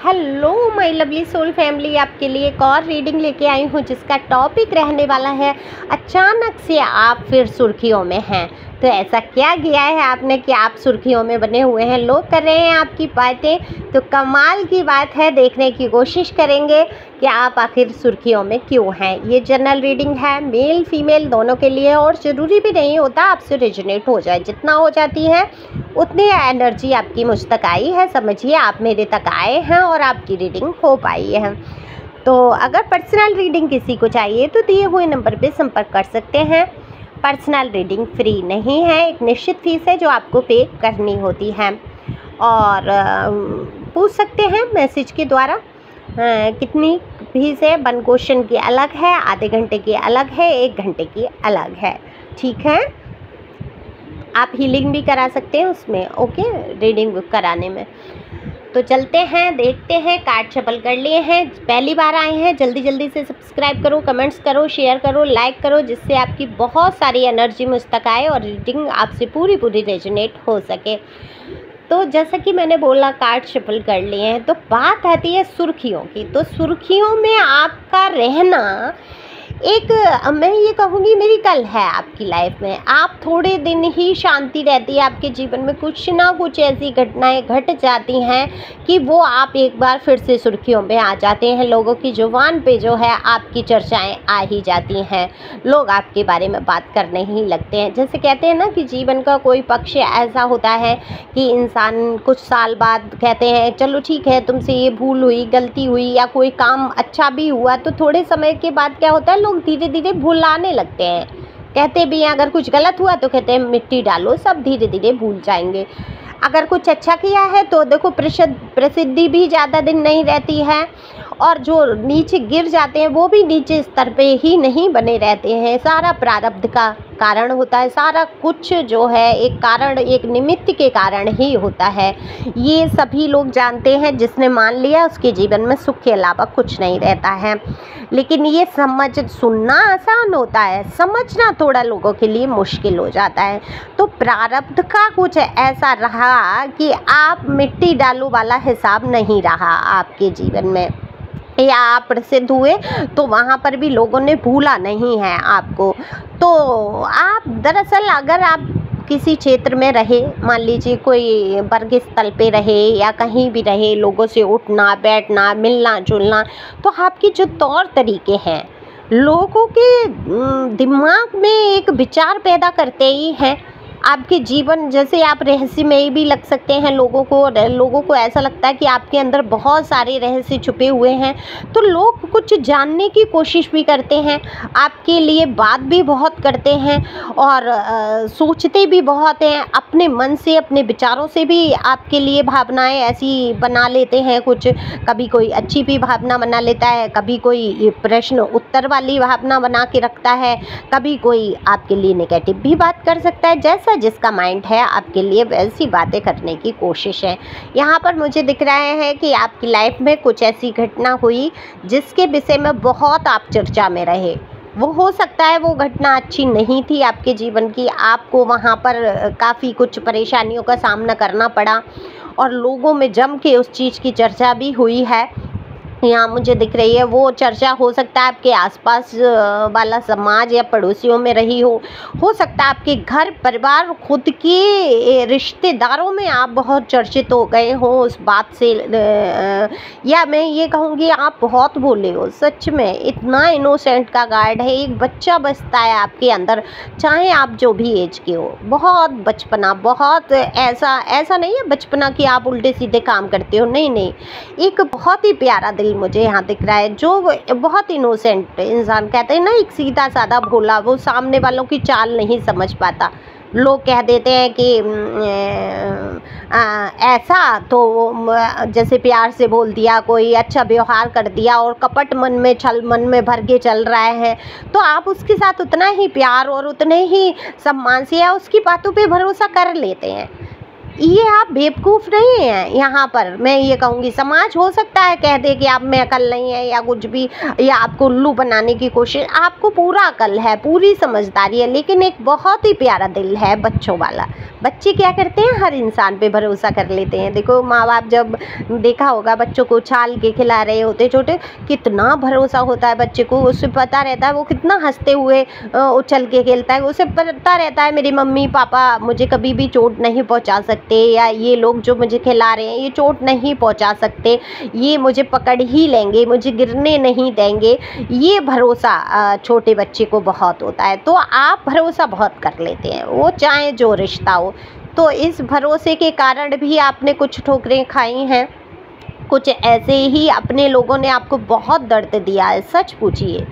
Hello my lovely soul family, आपके लिए एक और रीडिंग लेके आई हूँ जिसका टॉपिक रहने वाला है अचानक से आप फिर सुर्खियों में हैं। तो ऐसा क्या किया है आपने कि आप सुर्खियों में बने हुए हैं, लोग कर रहे हैं आपकी बातें। तो कमाल की बात है, देखने की कोशिश करेंगे कि आप आखिर सुर्खियों में क्यों हैं। ये जनरल रीडिंग है, मेल फीमेल दोनों के लिए, और ज़रूरी भी नहीं होता आपसे रेजोनेट हो जाए। जितना हो जाती है उतनी एनर्जी आपकी मुझ तक आई है, समझिए आप मेरे तक आए हैं और आपकी रीडिंग हो पाई है। तो अगर पर्सनल रीडिंग किसी को चाहिए तो दिए हुए नंबर पे संपर्क कर सकते हैं। पर्सनल रीडिंग फ्री नहीं है, एक निश्चित फीस है जो आपको पे करनी होती है, और पूछ सकते हैं मैसेज के द्वारा। कितनी फीस है, 1 क्वेश्चन की अलग है, आधे घंटे की अलग है, 1 घंटे की अलग है। ठीक है, आप हीलिंग भी करा सकते हैं उसमें, ओके, रीडिंग बुक कराने में। तो चलते हैं, देखते हैं। कार्ड शफल कर लिए हैं, पहली बार आए हैं जल्दी जल्दी से सब्सक्राइब करो, कमेंट्स करो, शेयर करो, लाइक करो, जिससे आपकी बहुत सारी एनर्जी मुझ तक आए और रीडिंग आपसे पूरी रेजोनेट हो सके। तो जैसा कि मैंने बोला, कार्ड शफल कर लिए हैं, तो बात आती है सुर्खियों की। तो सुर्खियों में आपका रहना एक, मैं ये कहूँगी मेरी कल है आपकी लाइफ में। आप थोड़े दिन ही शांति रहती है आपके जीवन में, कुछ ना कुछ ऐसी घटनाएं घट जाती हैं कि वो आप एक बार फिर से सुर्खियों में आ जाते हैं। लोगों की जुबान पे जो है आपकी चर्चाएं आ ही जाती हैं, लोग आपके बारे में बात करने ही लगते हैं। जैसे कहते हैं ना कि जीवन का कोई पक्ष ऐसा होता है कि इंसान कुछ साल बाद कहते हैं चलो ठीक है, तुमसे ये भूल हुई, गलती हुई, या कोई काम अच्छा भी हुआ, तो थोड़े समय के बाद क्या होता है, लोग धीरे धीरे भुलाने लगते हैं। कहते भी हैं अगर कुछ गलत हुआ तो कहते हैं मिट्टी डालो, सब धीरे धीरे भूल जाएंगे। अगर कुछ अच्छा किया है तो देखो प्रसिद्धि भी ज़्यादा दिन नहीं रहती है, और जो नीचे गिर जाते हैं वो भी नीचे स्तर पे ही नहीं बने रहते हैं। सारा प्रारब्ध का कारण होता है, सारा कुछ जो है एक कारण, एक निमित्त के कारण ही होता है। ये सभी लोग जानते हैं, जिसने मान लिया उसके जीवन में सुख के अलावा कुछ नहीं रहता है। लेकिन ये सुनना आसान होता है, समझना थोड़ा लोगों के लिए मुश्किल हो जाता है। तो प्रारब्ध का कुछ ऐसा रहा कि आप मिट्टी डालो वाला हिसाब नहीं रहा आपके जीवन में, या आप प्रसिद्ध हुए तो वहाँ पर भी लोगों ने भूला नहीं है आपको। तो आप दरअसल अगर आप किसी क्षेत्र में रहे, मान लीजिए कोई वर्ग स्थल पे रहे या कहीं भी रहे, लोगों से उठना बैठना, मिलना जुलना, तो आपके जो तौर तरीके हैं लोगों के दिमाग में एक विचार पैदा करते ही हैं। आपके जीवन जैसे आप रहस्यमयी भी लग सकते हैं लोगों को ऐसा लगता है कि आपके अंदर बहुत सारे रहस्य छुपे हुए हैं। तो लोग कुछ जानने की कोशिश भी करते हैं, आपके लिए बात भी बहुत करते हैं, और सोचते भी बहुत हैं अपने मन से, अपने विचारों से भी आपके लिए भावनाएं ऐसी बना लेते हैं। कुछ कभी कोई अच्छी भी भावना बना लेता है, कभी कोई प्रश्न उत्तर वाली भावना बना के रखता है, कभी कोई आपके लिए नेगेटिव भी बात कर सकता है। जैसा जिसका माइंड है आपके लिए वैसी बातें करने की कोशिश है। यहाँ पर मुझे दिख रहा है कि आपकी लाइफ में कुछ ऐसी घटना हुई जिसके विषय में बहुत आप चर्चा में रहे। वो हो सकता है वो घटना अच्छी नहीं थी आपके जीवन की, आपको वहाँ पर काफ़ी कुछ परेशानियों का सामना करना पड़ा, और लोगों में जम के उस चीज़ की चर्चा भी हुई है। यहाँ मुझे दिख रही है वो चर्चा हो सकता है आपके आसपास वाला समाज या पड़ोसियों में रही हो सकता है आपके घर परिवार, खुद के रिश्तेदारों में आप बहुत चर्चित हो गए हो उस बात से, या मैं ये कहूँगी आप बहुत बोले हो। सच में इतना इनोसेंट का गार्ड है, एक बच्चा बसता है आपके अंदर, चाहे आप जो भी एज के हो। बहुत बचपना, बहुत ऐसा नहीं है बचपना कि आप उल्टे सीधे काम करते हो, नहीं, एक बहुत ही प्यारा दिल मुझे यहाँ दिख रहा है, जो बहुत इनोसेंट इंसान, कहते हैं ना एक सीधा साधा भोला, वो सामने वालों की चाल नहीं समझ पाता। लोग कह देते हैं कि ऐसा, तो जैसे प्यार से बोल दिया, कोई अच्छा व्यवहार कर दिया, और कपट मन में, छल मन में भर के चल रहा है, तो आप उसके साथ उतना ही प्यार और उतने ही सम्मान से या उसकी बातों पे भरोसा कर लेते हैं। ये आप बेवकूफ़ नहीं हैं। यहाँ पर मैं ये कहूँगी समाज हो सकता है कह दे कि आप में अकल नहीं है या कुछ भी, या आपको उल्लू बनाने की कोशिश, आपको पूरा अकल है, पूरी समझदारी है, लेकिन एक बहुत ही प्यारा दिल है बच्चों वाला, बच्चे क्या करते हैं, हर इंसान पे भरोसा कर लेते हैं। देखो माँ बाप, जब देखा होगा बच्चों को उछाल के खिला रहे होते छोटे, कितना भरोसा होता है बच्चे को, उससे पता रहता है वो कितना हंसते हुए उछल के खेलता है। उसे पता रहता है मेरी मम्मी पापा मुझे कभी भी चोट नहीं पहुंचा सकते, या ये लोग जो मुझे खिला रहे हैं ये चोट नहीं पहुंचा सकते, ये मुझे पकड़ ही लेंगे, मुझे गिरने नहीं देंगे। ये भरोसा छोटे बच्चे को बहुत होता है। तो आप भरोसा बहुत कर लेते हैं, वो चाहे जो रिश्ता हो। तो इस भरोसे के कारण भी आपने कुछ ठोकरें खाई हैं, कुछ ऐसे ही अपने लोगों ने आपको बहुत दर्द दिया है, सच पूछिए।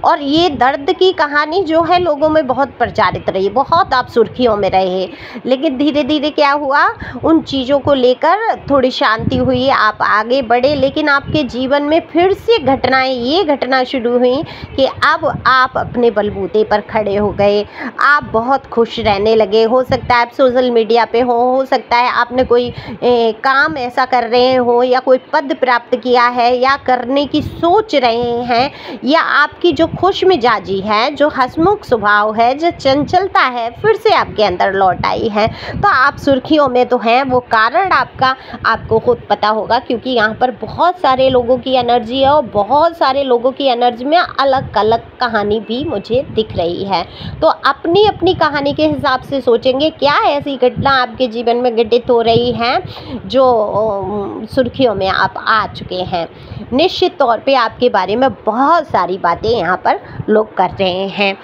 और ये दर्द की कहानी जो है लोगों में बहुत प्रचारित रही, बहुत आप सुर्खियों में रहे। लेकिन धीरे धीरे क्या हुआ, उन चीज़ों को लेकर थोड़ी शांति हुई, आप आगे बढ़े। लेकिन आपके जीवन में फिर से घटनाएं, ये घटना शुरू हुई कि अब आप अपने बलबूते पर खड़े हो गए, आप बहुत खुश रहने लगे। हो सकता है आप सोशल मीडिया पे हो सकता है आपने कोई काम ऐसा कर रहे हो, या कोई पद प्राप्त किया है, या करने की सोच रहे हैं, या आपकी जो खुश मिजाजी है, जो हंसमुख स्वभाव है, जो चंचलता है, फिर से आपके अंदर लौट आई है। तो आप सुर्खियों में तो हैं, वो कारण आपका आपको खुद पता होगा, क्योंकि यहाँ पर बहुत सारे लोगों की एनर्जी है, और बहुत सारे लोगों की एनर्जी में अलग अलग कहानी भी मुझे दिख रही है। तो अपनी अपनी कहानी के हिसाब से सोचेंगे क्या ऐसी घटना आपके जीवन में घटित हो रही है जो सुर्खियों में आप आ चुके हैं। निश्चित तौर पे आपके बारे में बहुत सारी बातें यहाँ पर लोग कर रहे हैं।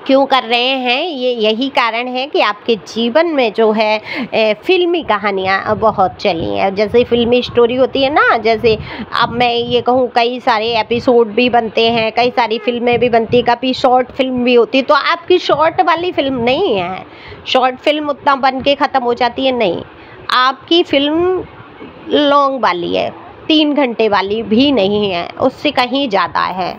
क्यों कर रहे हैं, ये यही कारण है कि आपके जीवन में जो है फिल्मी कहानियाँ बहुत चली हैं। जैसे फिल्मी स्टोरी होती है ना, जैसे अब मैं ये कहूँ कई सारे एपिसोड भी बनते हैं, कई सारी फिल्में भी बनती है, कभी शॉर्ट फिल्म भी होती है। तो आपकी शॉर्ट वाली फिल्म नहीं है, शॉर्ट फिल्म उतना बन के ख़त्म हो जाती है, नहीं, आपकी फिल्म लॉन्ग वाली है, 3 घंटे वाली भी नहीं है, उससे कहीं ज़्यादा है।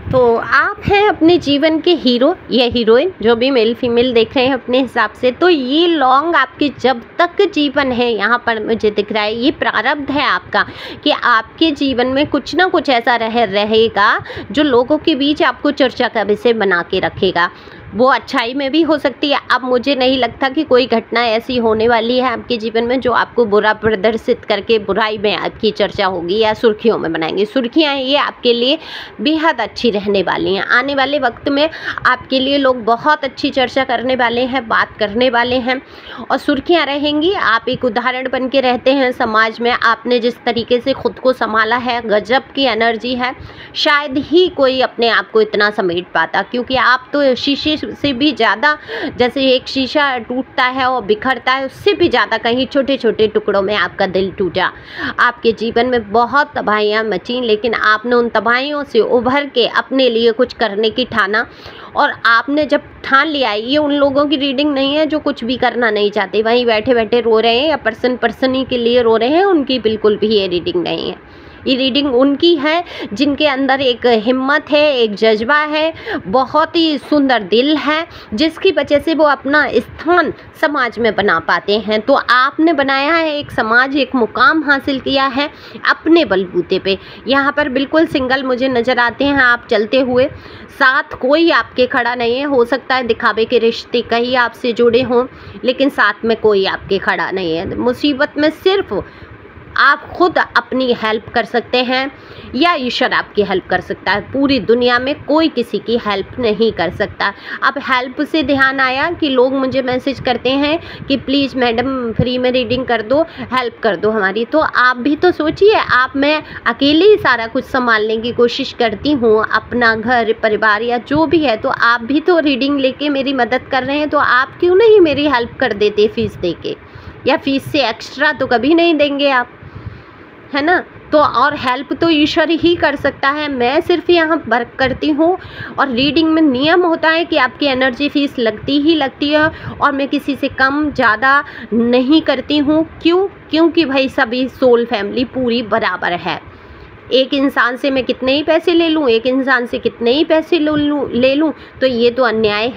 तो आप हैं अपने जीवन के हीरो या हीरोइन, जो भी मेल फीमेल देख रहे हैं अपने हिसाब से। तो ये लॉन्ग आपके जब तक जीवन है, यहाँ पर मुझे दिख रहा है ये प्रारब्ध है आपका कि आपके जीवन में कुछ ना कुछ ऐसा रहेगा जो लोगों के बीच आपको चर्चा का विषय बना के रखेगा। वो अच्छाई में भी हो सकती है। अब मुझे नहीं लगता कि कोई घटना ऐसी होने वाली है आपके जीवन में जो आपको बुरा प्रदर्शित करके बुराई में आपकी चर्चा होगी या सुर्खियों में बनाएंगी। सुर्खियाँ ये आपके लिए बेहद अच्छी रहने वाली हैं। आने वाले वक्त में आपके लिए लोग बहुत अच्छी चर्चा करने वाले हैं, बात करने वाले हैं, और सुर्खियाँ रहेंगी। आप एक उदाहरण बन के रहते हैं समाज में। आपने जिस तरीके से खुद को संभाला है, गजब की एनर्जी है। शायद ही कोई अपने आप को इतना समेट पाता, क्योंकि आप तो शीशे से भी ज़्यादा, जैसे एक शीशा टूटता है और बिखरता है, उससे भी ज़्यादा कहीं छोटे छोटे टुकड़ों में आपका दिल टूटा। आपके जीवन में बहुत तबाहियाँ मची, लेकिन आपने उन तबाहियों से उभर के अपने लिए कुछ करने की ठाना। और आपने जब ठान लिया, ये उन लोगों की रीडिंग नहीं है जो कुछ भी करना नहीं चाहते, वहीं बैठे बैठे रो रहे हैं या पर्सन ही के लिए रो रहे हैं, उनकी बिल्कुल भी ये रीडिंग नहीं है। ये रीडिंग उनकी है जिनके अंदर एक हिम्मत है, एक जज्बा है, बहुत ही सुंदर दिल है, जिसकी वजह से वो अपना स्थान समाज में बना पाते हैं। तो आपने बनाया है एक समाज, एक मुकाम हासिल किया है अपने बलबूते पे। यहाँ पर बिल्कुल सिंगल मुझे नज़र आते हैं आप चलते हुए, साथ कोई आपके खड़ा नहीं है। हो सकता है दिखावे के रिश्ते कहीं आपसे जुड़े हों, लेकिन साथ में कोई आपके खड़ा नहीं है। मुसीबत में सिर्फ आप खुद अपनी हेल्प कर सकते हैं या ईश्वर आपकी हेल्प कर सकता है। पूरी दुनिया में कोई किसी की हेल्प नहीं कर सकता। अब हेल्प से ध्यान आया कि लोग मुझे मैसेज करते हैं कि प्लीज़ मैडम फ्री में रीडिंग कर दो, हेल्प कर दो हमारी। तो आप भी तो सोचिए, आप मैं अकेले ही सारा कुछ संभालने की कोशिश करती हूँ, अपना घर परिवार या जो भी है, तो आप भी तो रीडिंग लेके मेरी मदद कर रहे हैं। तो आप क्यों नहीं मेरी हेल्प कर देते फीस दे के, या फीस से एक्स्ट्रा तो कभी नहीं देंगे आप, है ना। तो और हेल्प तो ईश्वर ही कर सकता है, मैं सिर्फ यहाँ वर्क करती हूँ। और रीडिंग में नियम होता है कि आपकी एनर्जी फीस लगती ही लगती है, और मैं किसी से कम ज़्यादा नहीं करती हूँ। क्योंकि भाई सभी सोल फैमिली पूरी बराबर है। एक इंसान से मैं कितने ही पैसे ले लूँ, एक इंसान से कितने ही पैसे ले लूँ, तो ये तो अन्याय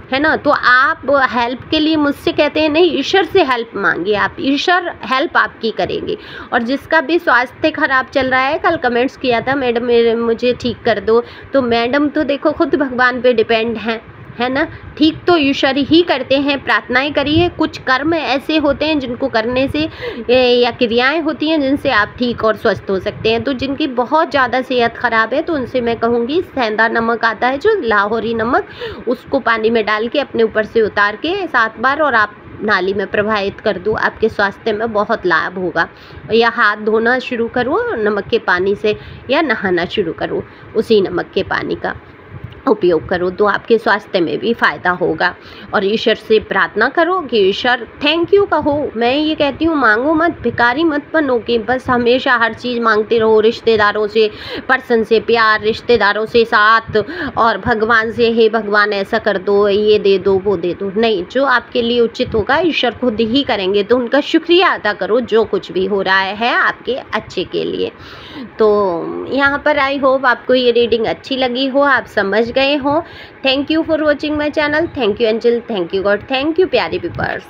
है ना। तो आप हेल्प के लिए मुझसे कहते हैं नहीं, ईश्वर से हेल्प मांगिए आप, ईश्वर हेल्प आपकी करेंगे। और जिसका भी स्वास्थ्य खराब चल रहा है, कल कमेंट्स किया था मैडम मुझे ठीक कर दो, तो मैडम तो देखो खुद भगवान पे डिपेंड हैं, है ना। ठीक तो ईश्वर ही करते हैं, प्रार्थनाएं करिए। कुछ कर्म ऐसे होते हैं जिनको करने से या क्रियाएं होती हैं जिनसे आप ठीक और स्वस्थ हो सकते हैं। तो जिनकी बहुत ज़्यादा सेहत ख़राब है तो उनसे मैं कहूँगी सेंधा नमक आता है जो लाहौरी नमक, उसको पानी में डाल के अपने ऊपर से उतार के 7 बार और आप नाली में प्रवाहित कर दो, आपके स्वास्थ्य में बहुत लाभ होगा। या हाथ धोना शुरू करो नमक के पानी से, या नहाना शुरू करो उसी नमक के पानी का उपयोग करो, तो आपके स्वास्थ्य में भी फ़ायदा होगा। और ईश्वर से प्रार्थना करो कि ईश्वर थैंक यू कहो। मैं ये कहती हूँ मांगो मत, भिखारी मत बनो कि बस हमेशा हर चीज़ मांगते रहो, रिश्तेदारों से, पर्सन से प्यार, रिश्तेदारों से साथ, और भगवान से हे भगवान ऐसा कर दो, ये दे दो, वो दे दो। नहीं, जो आपके लिए उचित होगा ईश्वर खुद ही करेंगे। तो उनका शुक्रिया अदा करो जो कुछ भी हो रहा है आपके अच्छे के लिए। तो यहाँ पर आई होप आपको ये रीडिंग अच्छी लगी हो, आप समझ गए हो। Thank you for watching my channel. Thank you angel, thank you God, thank you प्यारे व्यूअर्स।